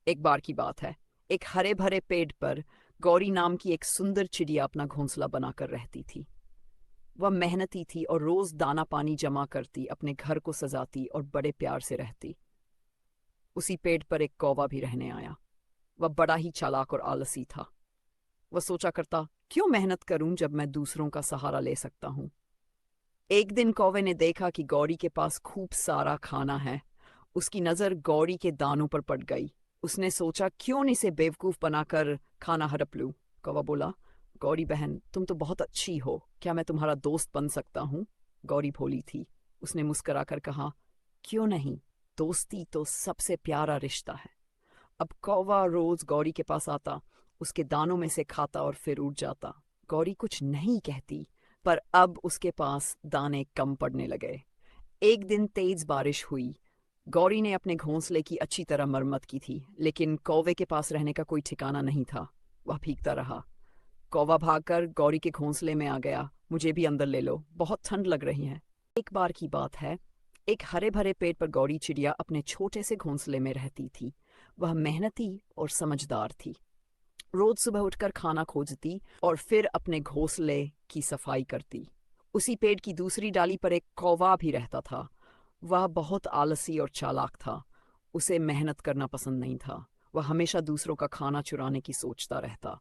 एक बार की बात है। एक हरे भरे पेड़ पर गौरी नाम की एक सुंदर चिड़िया अपना घोंसला बनाकर रहती थी। वह मेहनती थी और रोज दाना पानी जमा करती, अपने घर को सजाती और बड़े प्यार से रहती। उसी पेड़ पर एक कौवा भी रहने आया। वह बड़ा ही चालाक और आलसी था। वह सोचा करता, क्यों मेहनत करूं जब मैं दूसरों का सहारा ले सकता हूं। एक दिन कौवे ने देखा कि गौरी के पास खूब सारा खाना है। उसकी नजर गौरी के दानों पर पड़ गई। उसने सोचा, क्यों न इसे बेवकूफ बनाकर खाना हड़प लूं। कौवा बोला, गौरी बहन, तुम तो बहुत अच्छी हो, क्या मैं तुम्हारा दोस्त बन सकता हूँ। गौरी भोली थी। उसने मुस्कुराकर कहा, क्यों नहीं, दोस्ती तो सबसे प्यारा रिश्ता है। अब कौवा रोज गौरी के पास आता, उसके दानों में से खाता और फिर उड़ जाता। गौरी कुछ नहीं कहती, पर अब उसके पास दाने कम पड़ने लगे। एक दिन तेज बारिश हुई। गौरी ने अपने घोंसले की अच्छी तरह मरम्मत की थी, लेकिन कौवे के पास रहने का कोई ठिकाना नहीं था। वह भीगता रहा। कौवा भागकर गौरी के घोंसले में आ गया। मुझे भी अंदर ले लो, बहुत ठंड लग रही है। एक बार की बात है। एक हरे भरे पेड़ पर गौरी चिड़िया अपने छोटे से घोंसले में रहती थी। वह मेहनती और समझदार थी। रोज सुबह उठकर खाना खोजती और फिर अपने घोंसले की सफाई करती। उसी पेड़ की दूसरी डाली पर एक कौवा भी रहता था। वह बहुत आलसी और चालाक था। उसे मेहनत करना पसंद नहीं था। वह हमेशा दूसरों का खाना चुराने की सोचता रहता।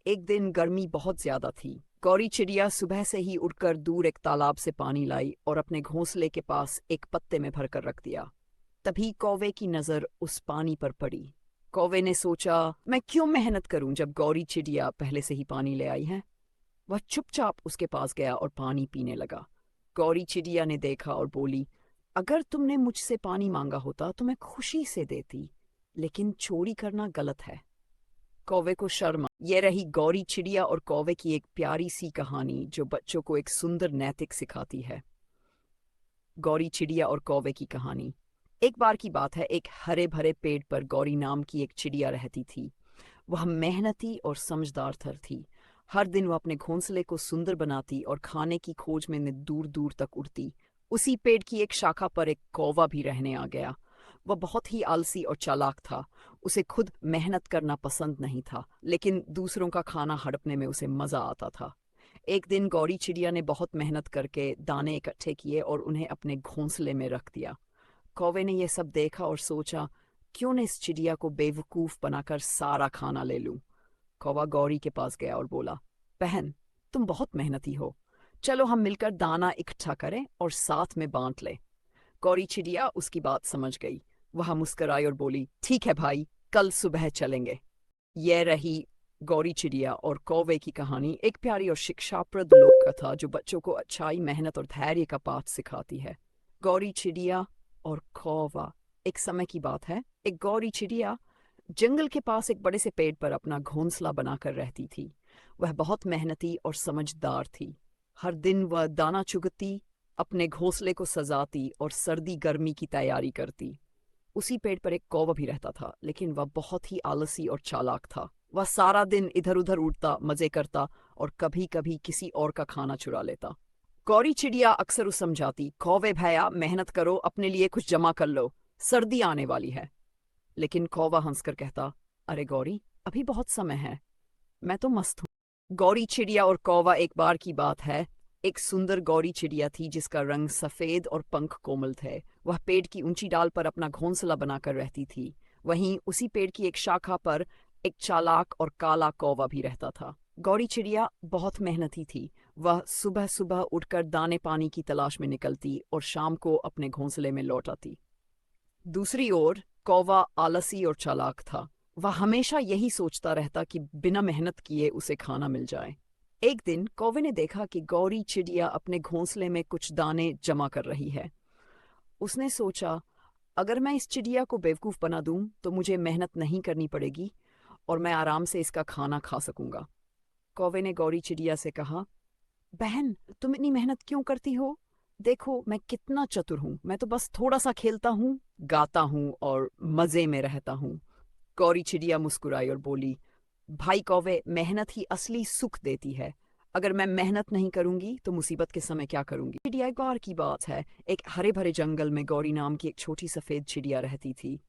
एक दिन गर्मी बहुत ज्यादा थी। गौरी चिड़िया सुबह से ही उड़कर दूर एक तालाब से पानी लाई और अपने घोंसले के पास एक पत्ते में भरकर रख दिया। तभी कौवे की नजर उस पानी पर पड़ी। कौवे ने सोचा, मैं क्यों मेहनत करूं जब गौरी चिड़िया पहले से ही पानी ले आई है। वह चुपचाप उसके पास गया और पानी पीने लगा। गौरी चिड़िया ने देखा और बोली, अगर तुमने मुझसे पानी मांगा होता तो मैं खुशी से देती, लेकिन चोरी करना गलत है। कौवे को शर्म। ये रही गौरी चिड़िया और कौवे की एक प्यारी सी कहानी जो बच्चों को एक सुंदर नैतिक सिखाती है। गौरी चिड़िया और कौवे की कहानी। एक बार की बात है। एक हरे भरे पेड़ पर गौरी नाम की एक चिड़िया रहती थी। वह मेहनती और समझदार थी। हर दिन वह अपने घोंसले को सुंदर बनाती और खाने की खोज में दूर दूर तक उड़ती। उसी पेड़ की एक शाखा पर एक कौवा भी रहने आ गया। वह बहुत ही आलसी और चालाक था। उसे खुद मेहनत करना पसंद नहीं था, लेकिन दूसरों का खाना हड़पने में उसे मजा आता था। एक दिन गौरी चिड़िया ने बहुत मेहनत करके दाने इकट्ठे किए और उन्हें अपने घोंसले में रख दिया। कौवे ने यह सब देखा और सोचा, क्यों न इस चिड़िया को बेवकूफ बनाकर सारा खाना ले लूं। कौवा गौरी के पास गया और बोला, बहन, तुम बहुत मेहनती हो, चलो हम मिलकर दाना इकट्ठा करें और साथ में बांट लें। गौरी चिड़िया उसकी बात समझ गई। वह मुस्कुराई और बोली, ठीक है भाई, कल सुबह चलेंगे। यह रही गौरी चिड़िया और कौवे की कहानी, एक प्यारी और शिक्षाप्रद लोक कथा जो बच्चों को अच्छाई, मेहनत और धैर्य का पाठ सिखाती है। गौरी चिड़िया और कौवा। एक समय की बात है। एक गौरी चिड़िया जंगल के पास एक बड़े से पेड़ पर अपना घोंसला बनाकर रहती थी। वह बहुत मेहनती और समझदार थी। हर दिन वह दाना चुगती, अपने घोंसले को सजाती और सर्दी गर्मी की तैयारी करती। उसी पेड़ पर एक कौवा भी रहता था, लेकिन वह बहुत ही आलसी और चालाक था। वह सारा दिन इधर उधर उड़ता, मजे करता और कभी कभी किसी और का खाना चुरा लेता। गौरी चिड़िया अक्सर उसे समझाती, कौवे भैया, मेहनत करो, अपने लिए कुछ जमा कर लो, सर्दी आने वाली है। लेकिन कौवा हंसकर कहता, अरे गौरी, अभी बहुत समय है, मैं तो मस्त हूँ। गौरी चिड़िया और कौवा। एक बार की बात है। एक सुंदर गौरी चिड़िया थी जिसका रंग सफेद और पंख कोमल थे। वह पेड़ की ऊंची डाल पर अपना घोंसला बनाकर रहती थी। वहीं उसी पेड़ की एक शाखा पर एक चालाक और काला कौवा भी रहता था। गौरी चिड़िया बहुत मेहनती थी। वह सुबह सुबह उठकर दाने पानी की तलाश में निकलती और शाम को अपने घोंसले में लौट आती। दूसरी ओर कौवा आलसी और चालाक था। वह हमेशा यही सोचता रहता कि बिना मेहनत किए उसे खाना मिल जाए। एक दिन कौवे ने देखा कि गौरी चिड़िया अपने घोंसले में कुछ दाने जमा कर रही है। उसने सोचा, अगर मैं इस चिड़िया को बेवकूफ बना दूं तो मुझे मेहनत नहीं करनी पड़ेगी और मैं आराम से इसका खाना खा सकूंगा। कौवे ने गौरी चिड़िया से कहा, बहन, तुम इतनी मेहनत क्यों करती हो? देखो मैं कितना चतुर हूँ, मैं तो बस थोड़ा सा खेलता हूँ, गाता हूँ और मजे में रहता हूँ। गौरी चिड़िया मुस्कुराई और बोली, भाई कौवे, मेहनत ही असली सुख देती है। अगर मैं मेहनत नहीं करूंगी तो मुसीबत के समय क्या करूंगी। चिड़िया एक बार की बात है। एक हरे भरे जंगल में गौरी नाम की एक छोटी सफेद चिड़िया रहती थी।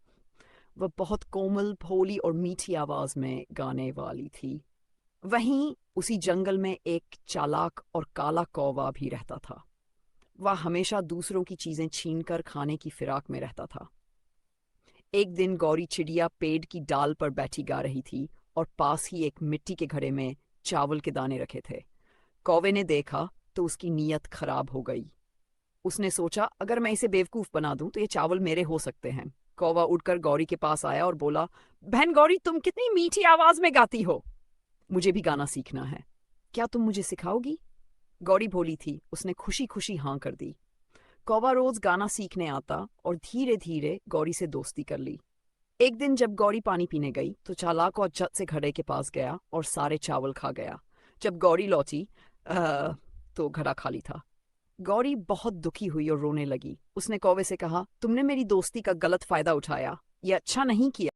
वह बहुत कोमल, भोली और मीठी आवाज में गाने वाली थी। वहीं उसी जंगल में एक चालाक और काला कौवा भी रहता था। वह हमेशा दूसरों की चीजें छीनकर खाने की फिराक में रहता था। एक दिन गौरी चिड़िया पेड़ की डाल पर बैठी गा रही थी और पास ही एक मिट्टी के घड़े में चावल के दाने रखे थे। कौवे ने देखा तो उसकी नीयत खराब हो गई। उसने सोचा, अगर मैं इसे बेवकूफ बना दूं तो ये चावल मेरे हो सकते हैं। कौवा उठकर गौरी के पास आया और बोला, बहन गौरी, तुम कितनी मीठी आवाज में गाती हो। मुझे भी गाना सीखना है, क्या तुम मुझे सिखाओगी? गौरी भोली थी, उसने खुशी खुशी हाँ कर दी। कौवा रोज गाना सीखने आता और धीरे धीरे गौरी से दोस्ती कर ली। एक दिन जब गौरी पानी पीने गई तो चालाक और झट से घड़े के पास गया और सारे चावल खा गया। जब गौरी लौटी तो घड़ा खाली था। गौरी बहुत दुखी हुई और रोने लगी। उसने कौवे से कहा, तुमने मेरी दोस्ती का गलत फायदा उठाया, ये अच्छा नहीं किया।